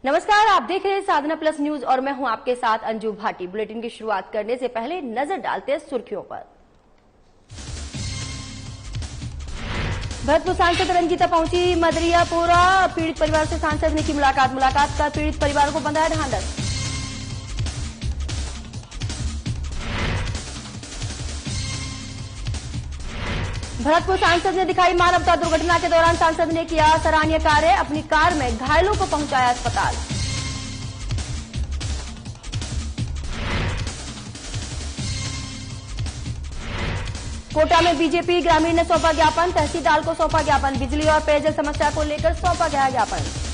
नमस्कार, आप देख रहे हैं साधना प्लस न्यूज और मैं हूं आपके साथ अंजू भाटी। बुलेटिन की शुरुआत करने से पहले नजर डालते हैं सुर्खियों पर। भरतपुर सांसद रंजीता पहुंची मदरियापुरा। पीड़ित परिवार से सांसद ने की मुलाकात कर पीड़ित परिवार को बंधाया ढांढस। भरतपुर सांसद ने दिखाई मानवता। दुर्घटना के दौरान सांसद ने किया सराहनीय कार्य। अपनी कार में घायलों को पहुंचाया अस्पताल। कोटा में बीजेपी ग्रामीण ने सौंपा ज्ञापन। तहसीलदार को सौंपा ज्ञापन। बिजली और पेयजल समस्या को लेकर सौंपा गया ज्ञापन।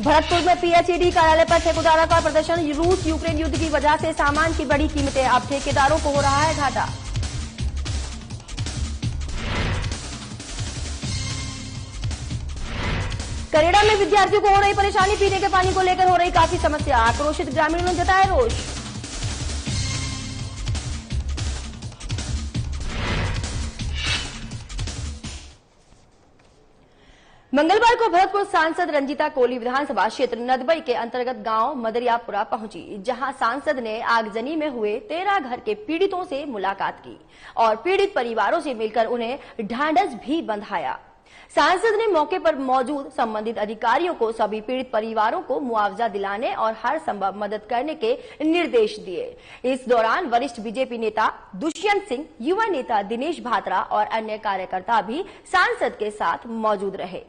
भरतपुर में पीएचईडी कार्यालय पर ठेकेदारों का प्रदर्शन। रूस यूक्रेन युद्ध की वजह से सामान की बढ़ी कीमतें, अब ठेकेदारों को हो रहा है घाटा। करेड़ा में विद्यार्थियों को हो रही परेशानी। पीने के पानी को लेकर हो रही काफी समस्या। आक्रोशित ग्रामीणों ने जताया रोष। मंगलवार को भरतपुर सांसद रंजीता कोली विधानसभा क्षेत्र नदबई के अंतर्गत गांव मदरियापुरा पहुंची, जहां सांसद ने आगजनी में हुए 13 घर के पीड़ितों से मुलाकात की और पीड़ित परिवारों से मिलकर उन्हें ढांढस भी बंधाया। सांसद ने मौके पर मौजूद संबंधित अधिकारियों को सभी पीड़ित परिवारों को मुआवजा दिलाने और हर संभव मदद करने के निर्देश दिए। इस दौरान वरिष्ठ बीजेपी नेता दुष्यंत सिंह, युवा नेता दिनेश भात्रा और अन्य कार्यकर्ता भी सांसद के साथ मौजूद रहे।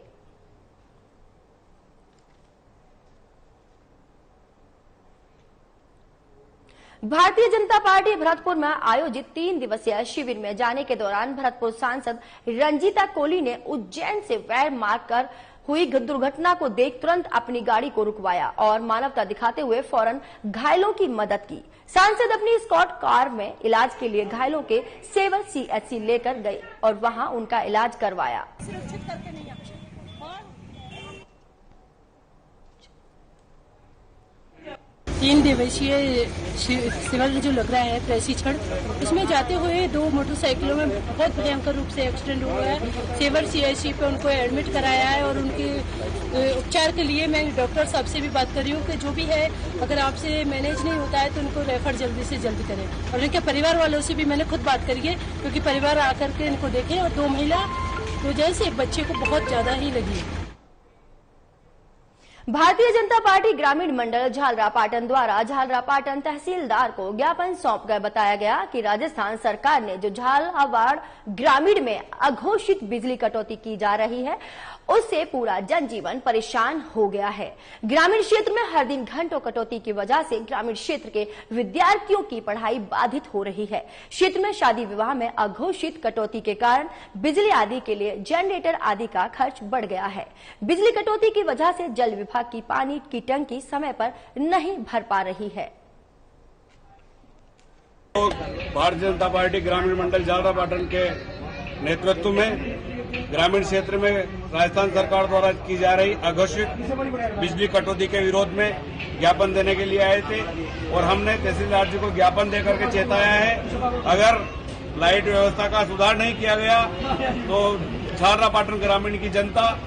भारतीय जनता पार्टी भरतपुर में आयोजित 3 दिवसीय शिविर में जाने के दौरान भरतपुर सांसद रंजीता कोली ने उज्जैन से वैर मार्ग कर हुई दुर्घटना को देख तुरंत अपनी गाड़ी को रुकवाया और मानवता दिखाते हुए फौरन घायलों की मदद की। सांसद अपनी स्कॉट कार में इलाज के लिए घायलों के सेवर सीएचसी लेकर गए और वहां उनका इलाज करवाया। 3 दिवसीय शिविर जो लग रहा है प्रशिक्षण, इसमें जाते हुए 2 मोटरसाइकिलों में बहुत भयंकर रूप से एक्सीडेंट हुआ है। सेवर सीएचसी पे उनको एडमिट कराया है और उनके उपचार के लिए मैं डॉक्टर साहब से भी बात कर रही हूँ कि जो भी है अगर आपसे मैनेज नहीं होता है तो उनको रेफर जल्दी से जल्दी करें। और इनके परिवार वालों से भी मैंने खुद बात करी है, क्योंकि परिवार आकर के इनको देखे और 2 महिला तो जैसे एक बच्चे को बहुत ज्यादा ही लगी। भारतीय जनता पार्टी ग्रामीण मंडल झालरापाटन द्वारा झालरापाटन तहसीलदार को ज्ञापन सौंप कर बताया गया कि राजस्थान सरकार ने जो झालावाड़ ग्रामीण में अघोषित बिजली कटौती की जा रही है, उससे पूरा जनजीवन परेशान हो गया है। ग्रामीण क्षेत्र में हर दिन घंटों कटौती की वजह से ग्रामीण क्षेत्र के विद्यार्थियों की पढ़ाई बाधित हो रही है। क्षेत्र में शादी विवाह में अघोषित कटौती के कारण बिजली आदि के लिए जनरेटर आदि का खर्च बढ़ गया है। बिजली कटौती की वजह से जल विभाग की पानी की टंकी समय पर नहीं भर पा रही है। भारतीय जनता पार्टी ग्रामीण मंडल झालरापाटन के नेतृत्व में ग्रामीण क्षेत्र में राजस्थान सरकार द्वारा की जा रही अघोषित बिजली कटौती के विरोध में ज्ञापन देने के लिए आए थे और हमने तहसीलदार जी को ज्ञापन देकर के चेताया है, अगर लाइट व्यवस्था का सुधार नहीं किया गया तो झालरापाटन ग्रामीण की जनता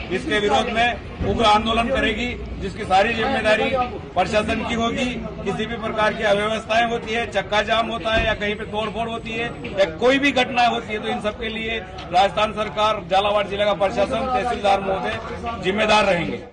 इसके विरोध में उग्र आंदोलन करेगी, जिसकी सारी जिम्मेदारी प्रशासन की होगी। किसी भी प्रकार की अव्यवस्थाएं होती है, चक्का जाम होता है या कहीं पे तोड़फोड़ होती है या कोई भी घटना होती है, तो इन सब के लिए राजस्थान सरकार, झालावाड़ जिले का प्रशासन, तहसीलदार महोदय जिम्मेदार रहेंगे।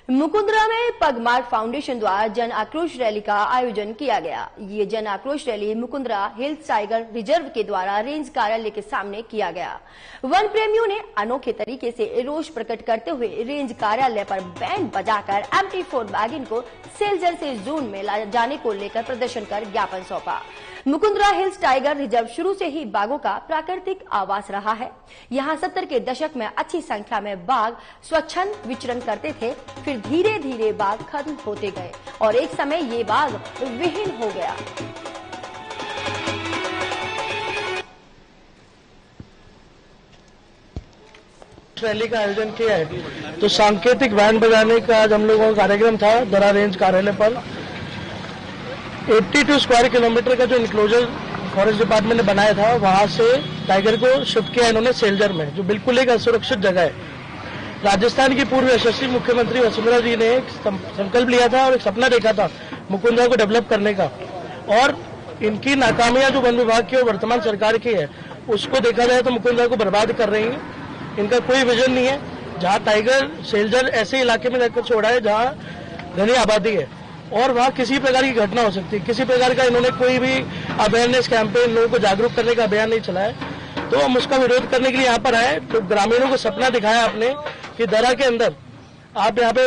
मुकुंदरा में पगमार्ग फाउंडेशन द्वारा जन आक्रोश रैली का आयोजन किया गया। ये जन आक्रोश rally Mukundra hills tiger reserve के द्वारा रेंज कार्यालय के सामने किया गया। वन प्रेमियों ने अनोखे तरीके से रोष प्रकट करते हुए रेंज कार्यालय पर बैंड बजाकर MT4 वैगन को सेलजर से जोन में ला जाने को लेकर प्रदर्शन कर ज्ञापन सौंपा। मुकुंदरा हिल्स टाइगर रिजर्व शुरू से ही बाघों का प्राकृतिक आवास रहा है। यहाँ 70 के दशक में अच्छी संख्या में बाघ स्वच्छंद विचरण करते थे, फिर धीरे धीरे बाघ खत्म होते गए और एक समय ये बाघ विहीन हो गया। रैली का आयोजन किया है, तो सांकेतिक बैंड बजाने का आज हम लोगों का कार्यक्रम था दरा रेंज कार्यालय पर। 82 स्क्वायर किलोमीटर का जो इंक्लोजर फॉरेस्ट डिपार्टमेंट ने बनाया था, वहां से टाइगर को शिफ्ट किया इन्होंने सेलजर में, जो बिल्कुल एक असुरक्षित जगह है। राजस्थान की पूर्व यशस्वी मुख्यमंत्री वसुंधरा जी ने एक संकल्प लिया था और एक सपना देखा था मुकुंदरा को डेवलप करने का, और इनकी नाकामियां जो वन विभाग की और वर्तमान सरकार की है, उसको देखा जाए तो मुकुंदरा को बर्बाद कर रही है। इनका कोई विजन नहीं है। जहां टाइगर सेलजर ऐसे इलाके में रखकर छोड़ा है जहां घनी आबादी है और वहां किसी प्रकार की घटना हो सकती है। किसी प्रकार का इन्होंने कोई भी अवेयरनेस कैंपेन, लोगों को जागरूक करने का अभियान नहीं चलाया, तो हम उसका विरोध करने के लिए यहाँ पर आए। तो ग्रामीणों को सपना दिखाया आपने कि दर्रा के अंदर आप यहाँ पे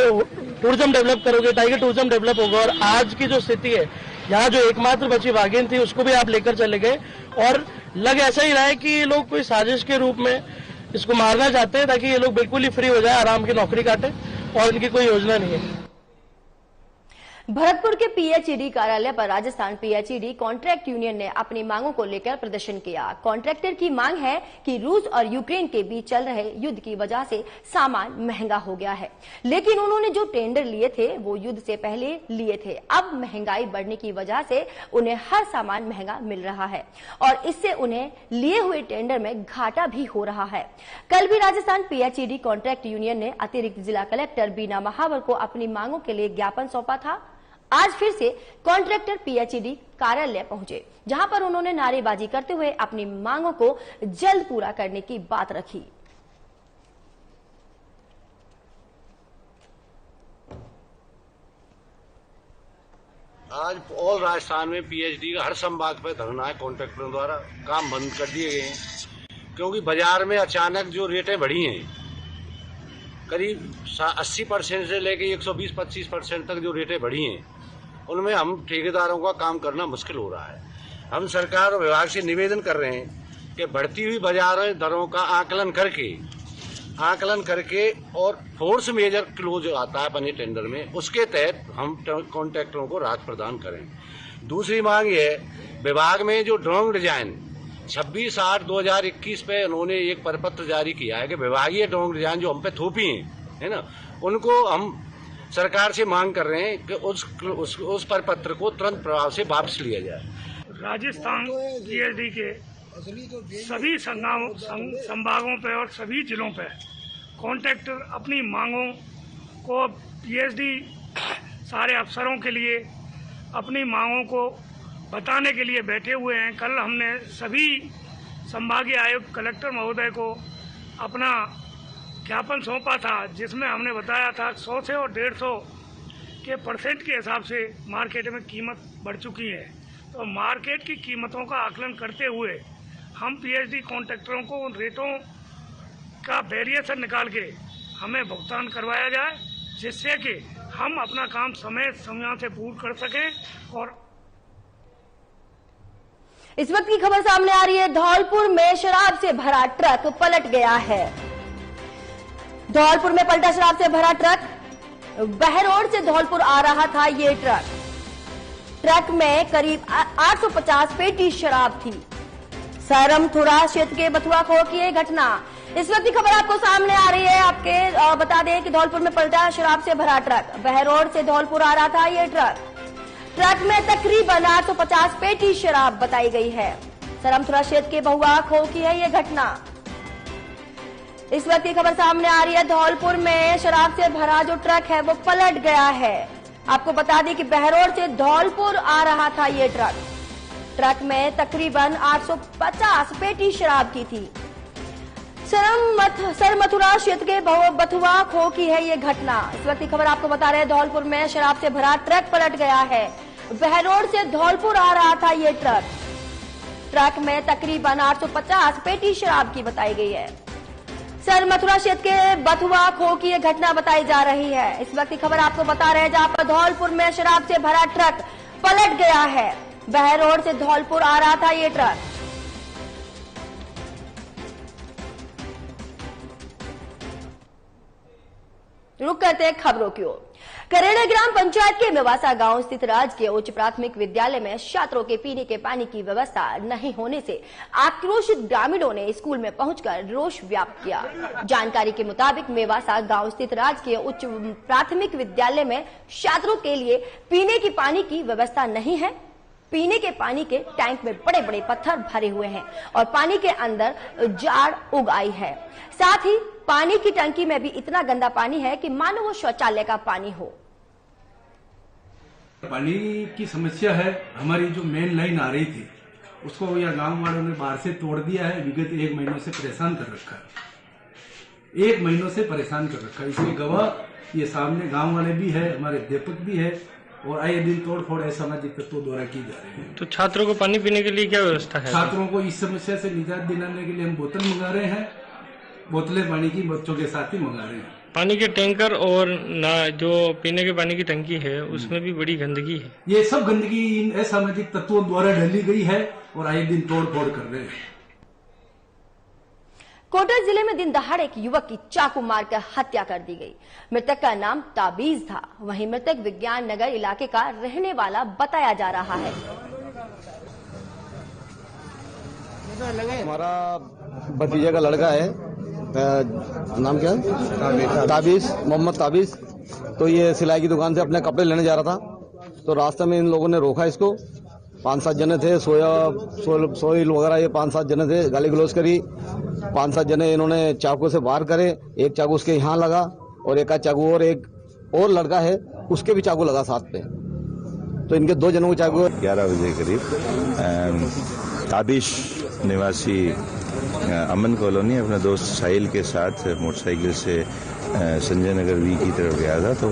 टूरिज्म डेवलप करोगे, टाइगर टूरिज्म डेवलप होगा। और आज की जो स्थिति है, यहाँ जो एकमात्र बची वाघिन थी उसको भी आप लेकर चले गए, और लग ऐसा ही रहा है कि ये लोग कोई साजिश के रूप में इसको मारना चाहते हैं ताकि ये लोग बिल्कुल ही फ्री हो जाए, आराम की नौकरी काटे, और इनकी कोई योजना नहीं है। भरतपुर के पीएचईडी कार्यालय पर राजस्थान पीएचईडी कॉन्ट्रैक्ट यूनियन ने अपनी मांगों को लेकर प्रदर्शन किया। कॉन्ट्रैक्टर की मांग है कि रूस और यूक्रेन के बीच चल रहे युद्ध की वजह से सामान महंगा हो गया है, लेकिन उन्होंने जो टेंडर लिए थे वो युद्ध से पहले लिए थे। अब महंगाई बढ़ने की वजह से उन्हें हर सामान महंगा मिल रहा है और इससे उन्हें लिए हुए टेंडर में घाटा भी हो रहा है। कल भी राजस्थान पीएचईडी कॉन्ट्रैक्ट यूनियन ने अतिरिक्त जिला कलेक्टर बीना महावर को अपनी मांगों के लिए ज्ञापन सौंपा था। आज फिर से कॉन्ट्रैक्टर पीएचईडी कार्यालय पहुंचे, जहां पर उन्होंने नारेबाजी करते हुए अपनी मांगों को जल्द पूरा करने की बात रखी। आज ऑल राजस्थान में पीएचडी का हर संभाग पर धरना है। कॉन्ट्रैक्टरों द्वारा काम बंद कर दिए गए हैं क्योंकि बाजार में अचानक जो रेटें बढ़ी हैं, करीब 80% से लेकर 120-25% तक जो रेटें बढ़ी हैं, उनमें हम ठेकेदारों का काम करना मुश्किल हो रहा है। हम सरकार और विभाग से निवेदन कर रहे हैं कि बढ़ती हुई बाजार दरों का आकलन करके और फोर्स मेजर क्लोज आता है बने टेंडर में, उसके तहत हम कॉन्ट्रैक्टरों को राहत प्रदान करें। दूसरी मांग ये, विभाग में जो ड्रोन डिजाइन 26/8/2021 पे उन्होंने एक परिपत्र जारी किया है कि विभागीय ड्रोन डिजाइन जो हम पे थोपी हैं, है ना, उनको हम सरकार से मांग कर रहे हैं कि उस परिपत्र को तुरंत प्रभाव से वापस लिया जाए। राजस्थान पीएचडी के सभी संभागों पे और सभी जिलों पे कॉन्ट्रैक्टर अपनी मांगों को पीएचडी सारे अफसरों के लिए अपनी मांगों को बताने के लिए बैठे हुए हैं। कल हमने सभी संभागीय आयुक्त कलेक्टर महोदय को अपना ज्ञापन सौंपा था, जिसमें हमने बताया था 100 से और 150 के % के हिसाब से मार्केट में कीमत बढ़ चुकी है। तो मार्केट की कीमतों का आकलन करते हुए हम पीएचडी कॉन्ट्रैक्टरों को उन रेटों का वेरिएशन निकाल के हमें भुगतान करवाया जाए, जिससे कि हम अपना काम समय से पूर्ण कर सकें। और इस वक्त की खबर सामने आ रही है, धौलपुर में शराब से भरा ट्रक पलट गया है। धौलपुर में पलटा शराब से भरा ट्रक। बहरोड से धौलपुर आ रहा था ये ट्रक में करीब 850 पेटी शराब थी। सरमथुरा क्षेत्र के बथुआ खो की यह घटना। इस वक्त की खबर आपको सामने आ रही है। आपके बता दें कि धौलपुर में पलटा शराब से भरा ट्रक। बहरोड से धौलपुर आ रहा था ये ट्रक में तकरीबन 850 पेटी शराब बताई गई है। सरमथुरा क्षेत्र के बहुआ खो की है ये घटना। इस वक्त की खबर सामने आ रही है, धौलपुर में शराब से भरा जो ट्रक है वो पलट गया है। आपको बता दें कि बहरोड से धौलपुर आ रहा था ये ट्रक में तकरीबन 850 पेटी शराब की थी। सरमथुरा क्षेत्र के बथुआ खो की है ये घटना। इस वक्त की खबर आपको बता रहे हैं, धौलपुर में शराब से भरा ट्रक पलट गया है। बहरोड से धौलपुर आ रहा था ये ट्रक में तकरीबन 850 पेटी शराब की बताई गई है। सरमथुरा क्षेत्र के बथुआ खो की यह घटना बताई जा रही है। इस वक्त की खबर आपको बता रहे हैं, जहां पर धौलपुर में शराब से भरा ट्रक पलट गया है। बहरोड से धौलपुर आ रहा था ये ट्रक। रुक करते हैं खबरों की ओर। करेड़ा ग्राम पंचायत के मेवासा गांव स्थित राजकीय उच्च प्राथमिक विद्यालय में छात्रों के पीने के पानी की व्यवस्था नहीं होने से आक्रोशित ग्रामीणों ने स्कूल में पहुंचकर रोष व्यक्त किया। जानकारी के मुताबिक मेवासा गांव स्थित राजकीय उच्च प्राथमिक विद्यालय में छात्रों के लिए पीने की पानी की व्यवस्था नहीं है। पीने के पानी के टैंक में बड़े बड़े पत्थर भरे हुए हैं और पानी के अंदर जाड़ उग आई है। साथ ही पानी की टंकी में भी इतना गंदा पानी है कि मानो वो शौचालय का पानी हो। पानी की समस्या है। हमारी जो मेन लाइन आ रही थी उसको या गांव वालों ने बाहर से तोड़ दिया है। विगत 1 महीनों से परेशान कर रखा है। 1 महीनों से परेशान कर रखा है। इसके गवाह ये सामने गांव वाले भी है, हमारे अध्यापक भी है और आए दिन तोड़ फोड़ असामाजिक तत्वों द्वारा की जा रही है। तो छात्रों को पानी पीने के लिए क्या व्यवस्था है? छात्रों को इस समस्या से निजात दिलाने के लिए हम बोतल मंगा रहे हैं। बोतलें पानी की बच्चों के साथ ही मंगा रहे हैं। पानी के टैंकर और ना जो पीने के पानी की टंकी है उसमें भी बड़ी गंदगी है। ये सब गंदगी इन असामाजिक तत्वों द्वारा डाली गई है और आए दिन तोड़ फोड़ कर रहे हैं। कोटा जिले में दिन दहाड़े एक युवक की चाकू मारकर हत्या कर दी गई। मृतक का नाम ताबीज था। वहीं मृतक विज्ञान नगर इलाके का रहने वाला बताया जा रहा है। हमारा भतीजे का लड़का है, नाम क्या है? ताबीज, मोहम्मद ताबीज। तो ये सिलाई की दुकान से अपने कपड़े लेने जा रहा था। तो रास्ते में इन लोगों ने रोका इसको। 5-7 जने थे, सोहेल वगैरह, ये 5-7 जने थे। गाली गलौज करी। 5-7 जने इन्होंने चाकू से वार करे। एक चाकू उसके यहाँ लगा और एक चाकू और एक और लड़का है उसके भी चाकू लगा साथ पे। तो इनके 2 जनों को चाकू। 11 बजे करीब ताबिश निवासी अमन कॉलोनी अपने दोस्त साहिल के साथ मोटरसाइकिल से संजय नगर वी की तरफ गया था। तो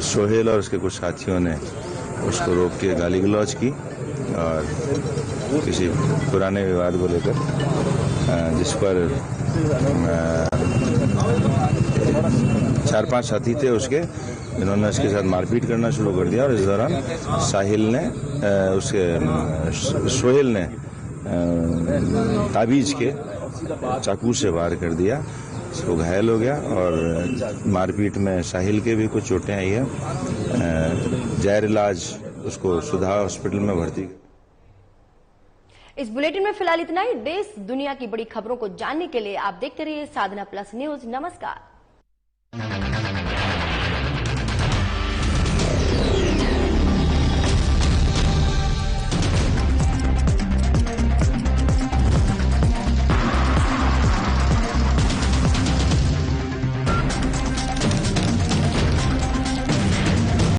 सोहेल और उसके कुछ साथियों ने उसको रोक के गाली गलौज की और किसी पुराने विवाद को लेकर, जिस पर 4-5 साथी थे उसके, जिन्होंने उसके साथ मारपीट करना शुरू कर दिया। और इस दौरान साहिल ने सोहेल ने ताबीज के चाकू से वार कर दिया। वो घायल हो गया और मारपीट में साहिल के भी कुछ चोटें आई है। जैर इलाज उसको सुधा हॉस्पिटल में भर्ती। इस बुलेटिन में फिलहाल इतना ही। देश दुनिया की बड़ी खबरों को जानने के लिए आप देखते रहिए साधना प्लस न्यूज। नमस्कार।